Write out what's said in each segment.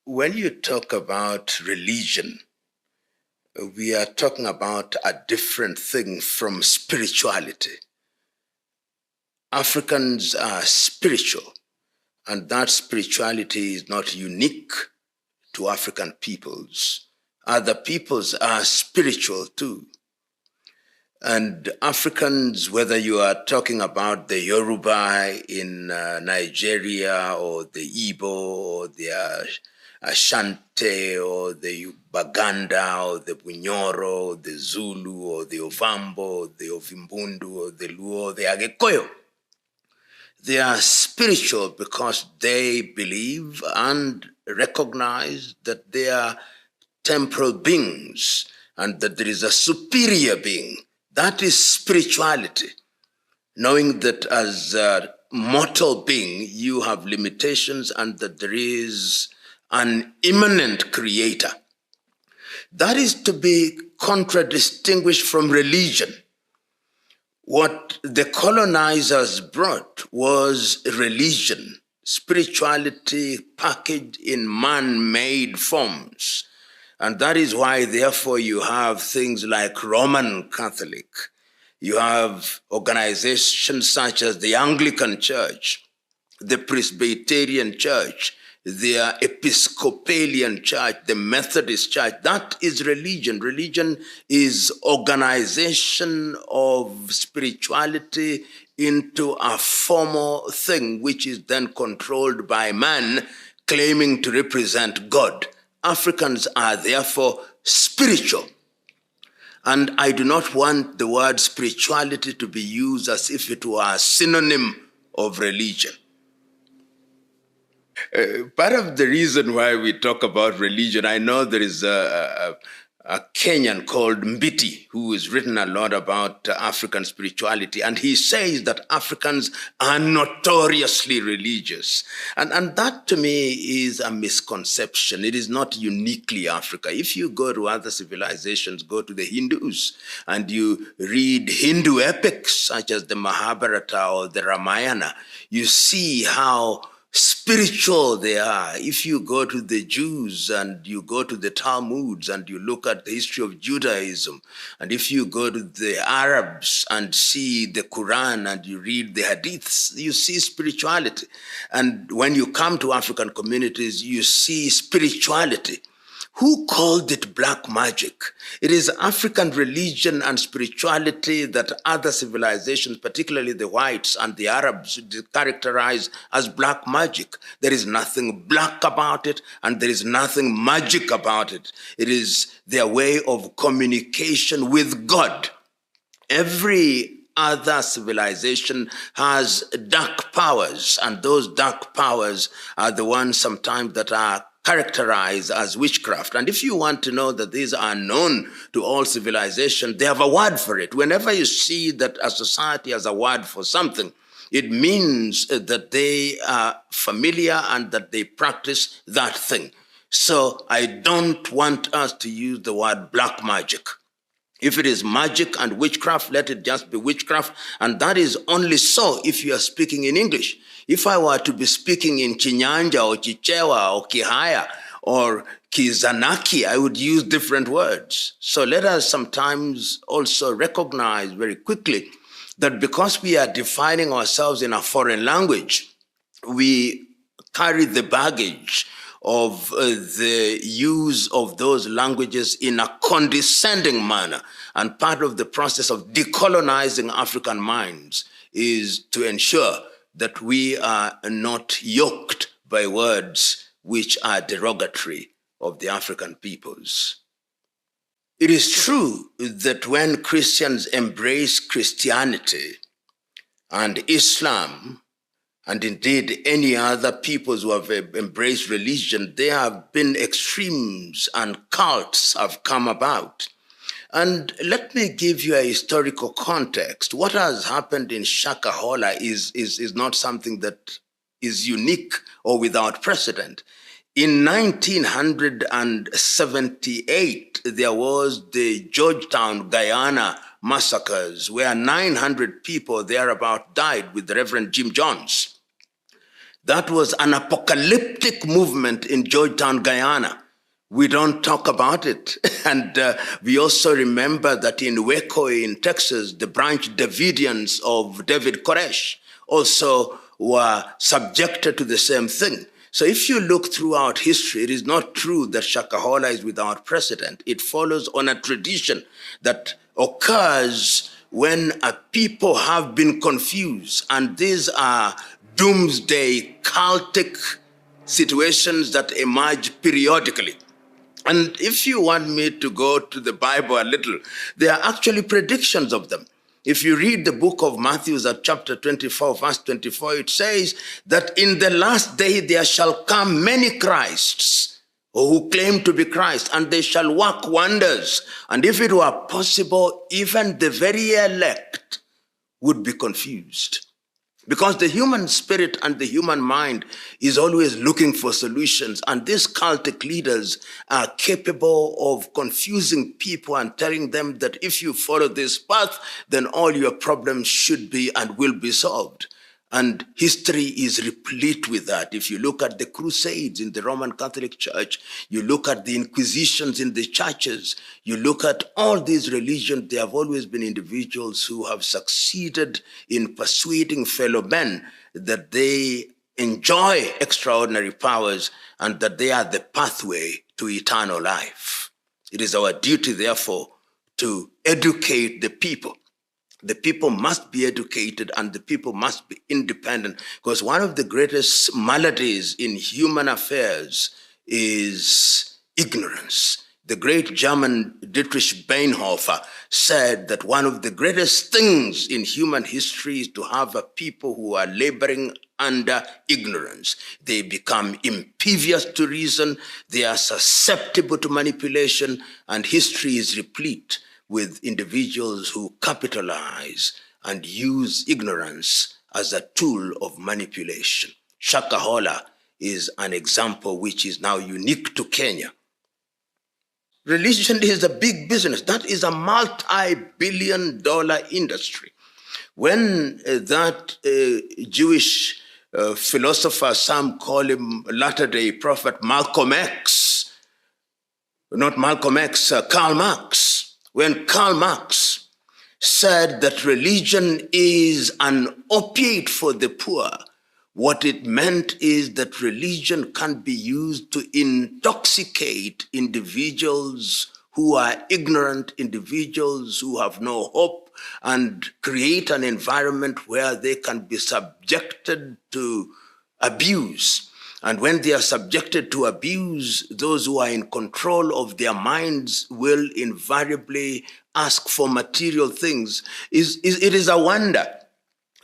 When you talk about religion, we are talking about a different thing from spirituality. Africans are spiritual, and that spirituality is not unique to African peoples. Other peoples are spiritual too. And Africans, whether you are talking about the Yoruba in Nigeria, or the Igbo, or the Ashanti, or the Baganda, or the Bunyoro, or the Zulu, or the Ovambo, or the Ovimbundu, or the Luo, the Agekoyo, they are spiritual because they believe and recognize that they are temporal beings and that there is a superior being. That is spirituality, knowing that as a mortal being, you have limitations and that there is an immanent creator. That is to be contradistinguished from religion. What the colonizers brought was religion, spirituality packaged in man-made forms. And that is why, therefore, you have things like Roman Catholic. You have organizations such as the Anglican Church, the Presbyterian Church, the Episcopalian Church, the Methodist Church. That is religion. Religion is organization of spirituality into a formal thing, which is then controlled by man, claiming to represent God. Africans are therefore spiritual. And I do not want the word spirituality to be used as if it were a synonym of religion. Part of the reason why we talk about religion, I know there is a Kenyan called Mbiti who has written a lot about African spirituality, and he says that Africans are notoriously religious. And that to me is a misconception. It is not uniquely Africa. If you go to other civilizations, go to the Hindus, and you read Hindu epics such as the Mahabharata or the Ramayana, you see how spiritual they are. If you go to the Jews and you go to the Talmuds and you look at the history of Judaism, and if you go to the Arabs and see the Quran and you read the Hadiths, you see spirituality. And when you come to African communities, you see spirituality. Who called it black magic? It is African religion and spirituality that other civilizations, particularly the whites and the Arabs, characterize as black magic. There is nothing black about it, and there is nothing magic about it. It is their way of communication with God. Every other civilization has dark powers, and those dark powers are the ones sometimes that are characterized as witchcraft. And if you want to know that these are known to all civilization, they have a word for it. Whenever you see that a society has a word for something, it means that they are familiar and that they practice that thing. So I don't want us to use the word black magic. If it is magic and witchcraft, let it just be witchcraft. And that is only so if you are speaking in English. If I were to be speaking in Chinyanja or Chichewa or Kihaya or Kizanaki, I would use different words. So let us sometimes also recognize very quickly that because we are defining ourselves in a foreign language, we carry the baggage of the use of those languages in a condescending manner. And part of the process of decolonizing African minds is to ensure that we are not yoked by words which are derogatory of the African peoples. It is true that when Christians embrace Christianity and Islam, and indeed any other peoples who have embraced religion, there have been extremes and cults have come about. And let me give you a historical context. What has happened in Shakahola is not something that is unique or without precedent. In 1978, there was the Georgetown, Guyana massacres, where 900 people thereabout died with the Reverend Jim Jones. That was an apocalyptic movement in Georgetown, Guyana. We don't talk about it. And we also remember that in Waco in Texas, the branch Davidians of David Koresh also were subjected to the same thing. So if you look throughout history, it is not true that Shakahola is without precedent. It follows on a tradition that occurs when a people have been confused, and these are doomsday cultic situations that emerge periodically. And if you want me to go to the Bible a little, there are actually predictions of them. If you read the book of Matthew at chapter 24, verse 24, it says that in the last day there shall come many Christs, or who claim to be Christ, and they shall work wonders. And if it were possible, even the very elect would be confused. Because the human spirit and the human mind is always looking for solutions. And these cultic leaders are capable of confusing people and telling them that if you follow this path, then all your problems should be and will be solved. And history is replete with that. If you look at the Crusades in the Roman Catholic Church, you look at the Inquisitions in the churches, you look at all these religions, there have always been individuals who have succeeded in persuading fellow men that they enjoy extraordinary powers and that they are the pathway to eternal life. It is our duty, therefore, to educate the people. The people must be educated and the people must be independent, because one of the greatest maladies in human affairs is ignorance. The great German Dietrich Bonhoeffer said that one of the greatest things in human history is to have a people who are laboring under ignorance. They become impervious to reason, they are susceptible to manipulation, and history is replete with individuals who capitalize and use ignorance as a tool of manipulation. Shakahola is an example which is now unique to Kenya. Religion is a big business. That is a multi-billion-dollar industry. When that Jewish philosopher, some call him latter-day prophet Malcolm X, not Malcolm X, Karl Marx, when Karl Marx said that religion is an opiate for the poor, what it meant is that religion can be used to intoxicate individuals who are ignorant, individuals who have no hope, and create an environment where they can be subjected to abuse. And when they are subjected to abuse, those who are in control of their minds will invariably ask for material things. It is a wonder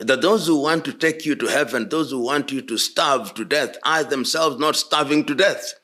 that those who want to take you to heaven, those who want you to starve to death, are themselves not starving to death.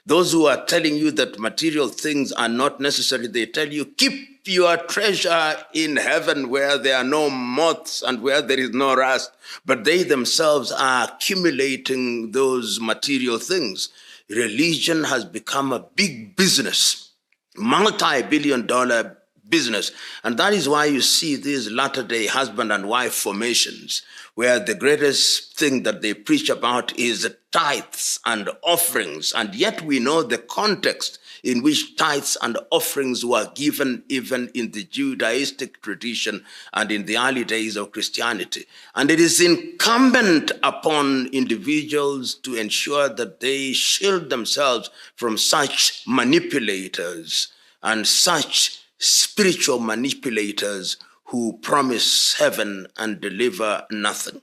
Those who are telling you that material things are not necessary, they tell you, keep your treasure in heaven where there are no moths and where there is no rust. But they themselves are accumulating those material things. Religion has become a big business, multi-billion-dollar business. And that is why you see these latter-day husband and wife formations, where the greatest thing that they preach about is tithes and offerings. And yet we know the context in which tithes and offerings were given even in the Judaistic tradition and in the early days of Christianity. And it is incumbent upon individuals to ensure that they shield themselves from such manipulators and such spiritual manipulators who promise heaven and deliver nothing.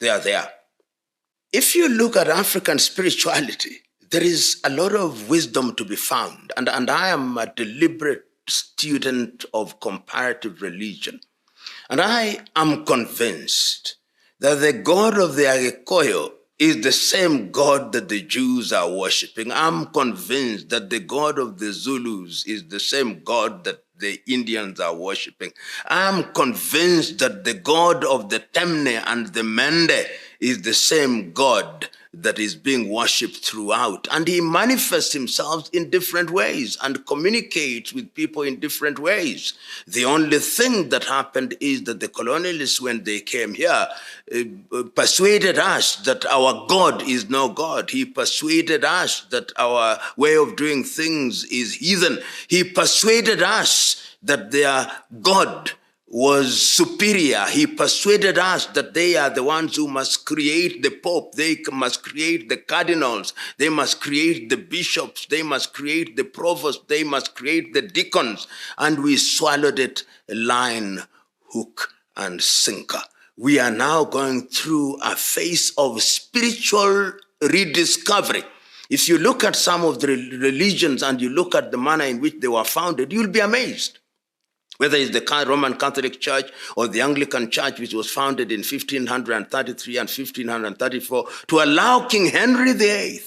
They are there. If you look at African spirituality, there is a lot of wisdom to be found. And I am a deliberate student of comparative religion. And I am convinced that the God of the Agikoyo is the same God that the Jews are worshiping. I'm convinced that the God of the Zulus is the same God that the Indians are worshiping. I'm convinced that the God of the Temne and the Mende is the same God that is being worshipped throughout. And he manifests himself in different ways and communicates with people in different ways. The only thing that happened is that the colonialists, when they came here, persuaded us that our God is no God. He persuaded us that our way of doing things is heathen. He persuaded us that their God was superior. He persuaded us that they are the ones who must create the Pope. They must create the cardinals. They must create the bishops. They must create the provosts. They must create the deacons. And we swallowed it line, hook, and sinker. We are now going through a phase of spiritual rediscovery. If you look at some of the religions and you look at the manner in which they were founded, you'll be amazed. Whether it's the Roman Catholic Church or the Anglican Church, which was founded in 1533 and 1534, to allow King Henry VIII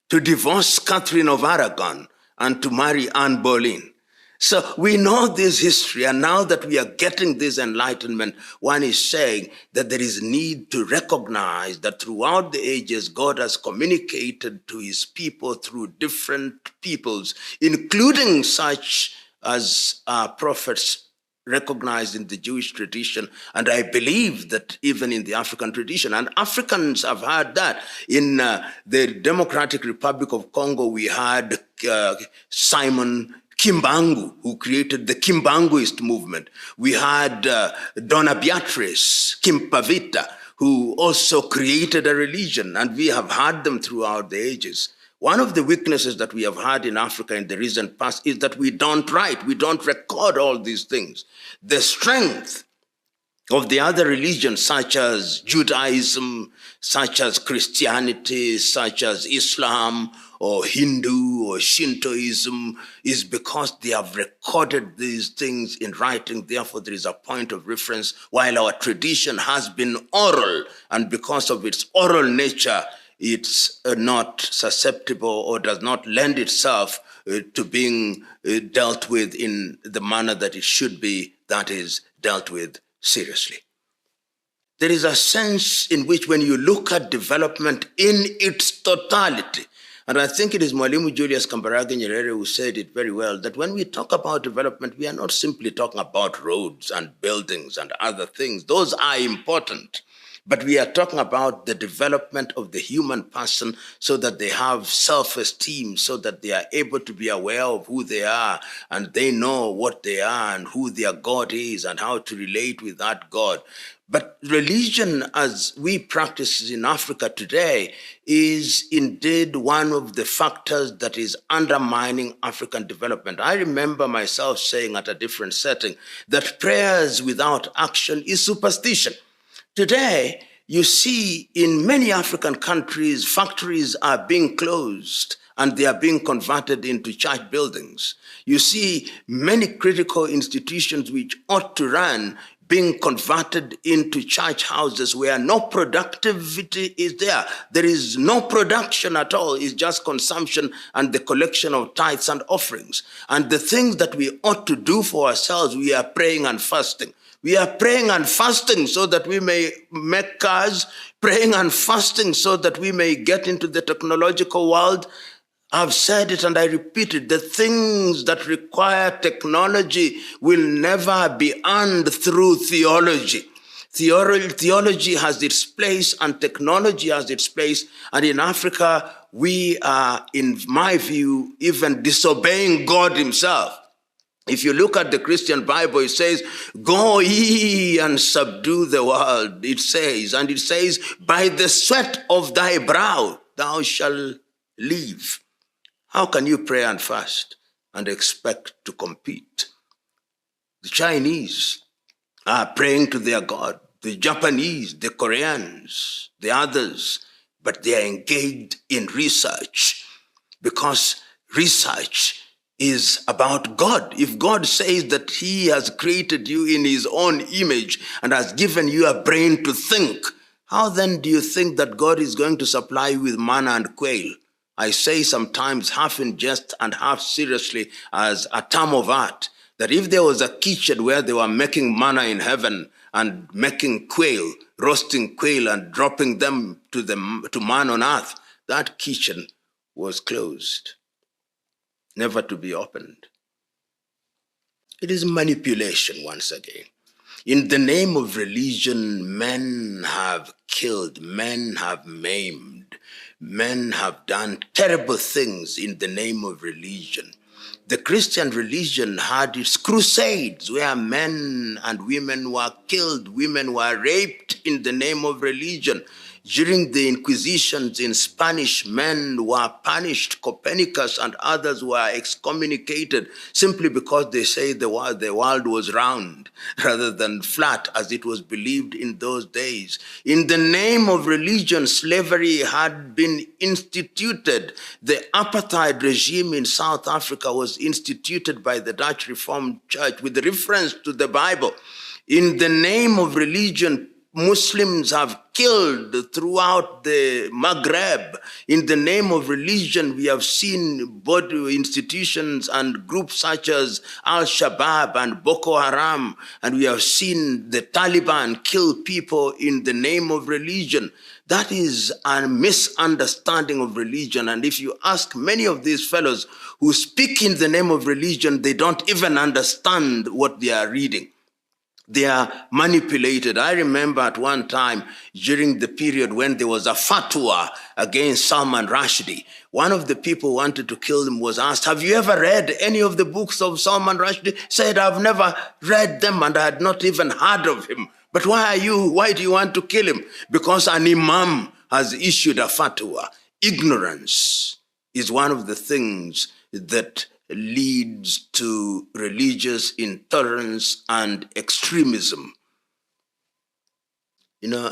to divorce Catherine of Aragon and to marry Anne Boleyn. So we know this history, and now that we are getting this enlightenment, one is saying that there is need to recognize that throughout the ages, God has communicated to his people through different peoples, including such as prophets recognized in the Jewish tradition, and I believe that even in the African tradition. And Africans have had that. In the Democratic Republic of Congo, we had Simon Kimbangu, who created the Kimbanguist movement. We had Donna Beatrice Kimpavita, who also created a religion, and we have had them throughout the ages. One of the weaknesses that we have had in Africa in the recent past is that we don't write, we don't record all these things. The strength of the other religions, such as Judaism, such as Christianity, such as Islam, or Hindu, or Shintoism, is because they have recorded these things in writing. Therefore, there is a point of reference, while our tradition has been oral, and because of its oral nature, it's not susceptible or does not lend itself to being dealt with in the manner that it should be, that is, dealt with seriously. There is a sense in which when you look at development in its totality, and I think it is Mwalimu Julius Kambarage Nyerere who said it very well, that when we talk about development, we are not simply talking about roads and buildings and other things. Those are important. But we are talking about the development of the human person so that they have self-esteem, so that they are able to be aware of who they are and they know what they are and who their God is and how to relate with that God. But religion, as we practice in Africa today, is indeed one of the factors that is undermining African development. I remember myself saying at a different setting that prayers without action is superstition. Today, you see in many African countries, factories are being closed and they are being converted into church buildings. You see many critical institutions which ought to run being converted into church houses where no productivity is there. There is no production at all. It's just consumption and the collection of tithes and offerings. And the things that we ought to do for ourselves, we are praying and fasting. We are praying and fasting so that we may make cars, praying and fasting so that we may get into the technological world. I've said it and I repeat it. The things that require technology will never be earned through theology. Theology has its place and technology has its place. And in Africa, we are, in my view, even disobeying God himself. If you look at the Christian Bible, it says, go ye and subdue the world, it says. And it says, by the sweat of thy brow, thou shalt live. How can you pray and fast and expect to compete? The Chinese are praying to their God. The Japanese, the Koreans, the others, but they are engaged in research because research is about God. If God says that he has created you in his own image and has given you a brain to think, how then do you think that God is going to supply you with manna and quail? I say sometimes half in jest and half seriously as a term of art, that if there was a kitchen where they were making manna in heaven and making quail, roasting quail and dropping them to man on earth, that kitchen was closed, never to be opened. It is manipulation once again. In the name of religion, men have killed, men have maimed, men have done terrible things in the name of religion. The Christian religion had its crusades where men and women were killed, women were raped in the name of religion. During the Inquisitions in Spanish, men were punished. Copernicus and others were excommunicated simply because they say the world was round rather than flat as it was believed in those days. In the name of religion, slavery had been instituted. The apartheid regime in South Africa was instituted by the Dutch Reformed Church with reference to the Bible. In the name of religion, Muslims have killed throughout the Maghreb. In the name of religion, we have seen both institutions and groups such as Al-Shabaab and Boko Haram, and we have seen the Taliban kill people in the name of religion. That is a misunderstanding of religion. And if you ask many of these fellows who speak in the name of religion, they don't even understand what they are reading. They are manipulated. I remember at one time during the period when there was a fatwa against Salman Rushdie, one of the people who wanted to kill him was asked, have you ever read any of the books of Salman Rushdie? He said, I've never read them and I had not even heard of him. But why do you want to kill him? Because an imam has issued a fatwa. Ignorance is one of the things that leads to religious intolerance and extremism. You know,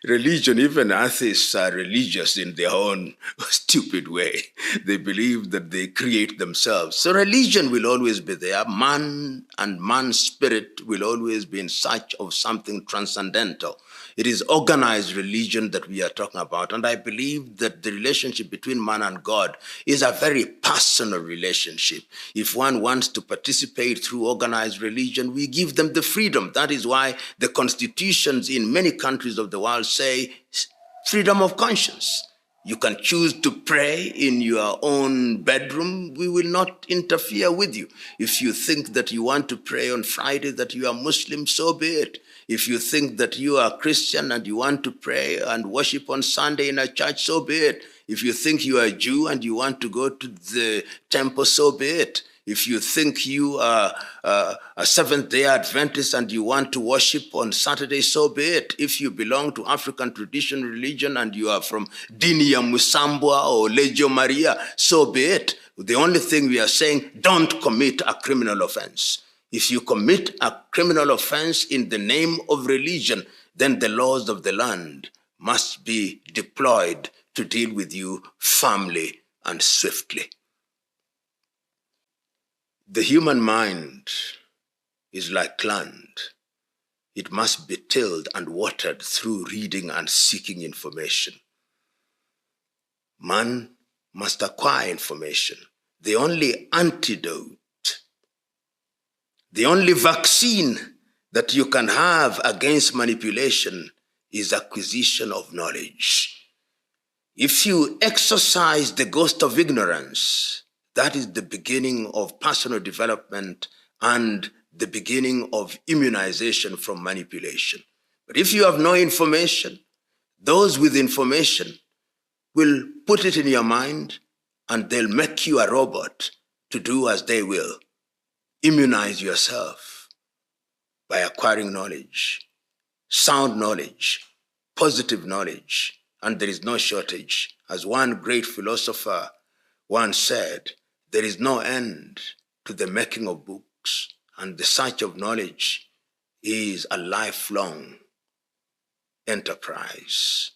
religion, even atheists are religious in their own stupid way. They believe that they create themselves. So religion will always be there. Man and man's spirit will always be in search of something transcendental. It is organized religion that we are talking about. And I believe that the relationship between man and God is a very personal relationship. If one wants to participate through organized religion, we give them the freedom. That is why the constitutions in many countries of the world say freedom of conscience. You can choose to pray in your own bedroom. We will not interfere with you. If you think that you want to pray on Friday, that you are Muslim, so be it. If you think that you are Christian and you want to pray and worship on Sunday in a church, so be it. If you think you are a Jew and you want to go to the temple, so be it. If you think you are a Seventh-day Adventist and you want to worship on Saturday, so be it. If you belong to African tradition religion and you are from Dini ya Musambwa or Legio Maria, so be it. The only thing we are saying, don't commit a criminal offense. If you commit a criminal offense in the name of religion, then the laws of the land must be deployed to deal with you firmly and swiftly. The human mind is like land. It must be tilled and watered through reading and seeking information. Man must acquire information. The only antidote, the only vaccine that you can have against manipulation is acquisition of knowledge. If you exercise the ghost of ignorance, that is the beginning of personal development and the beginning of immunization from manipulation. But if you have no information, those with information will put it in your mind and they'll make you a robot to do as they will. Immunize yourself by acquiring knowledge, sound knowledge, positive knowledge, and there is no shortage. As one great philosopher once said, there is no end to the making of books, and the search of knowledge is a lifelong enterprise.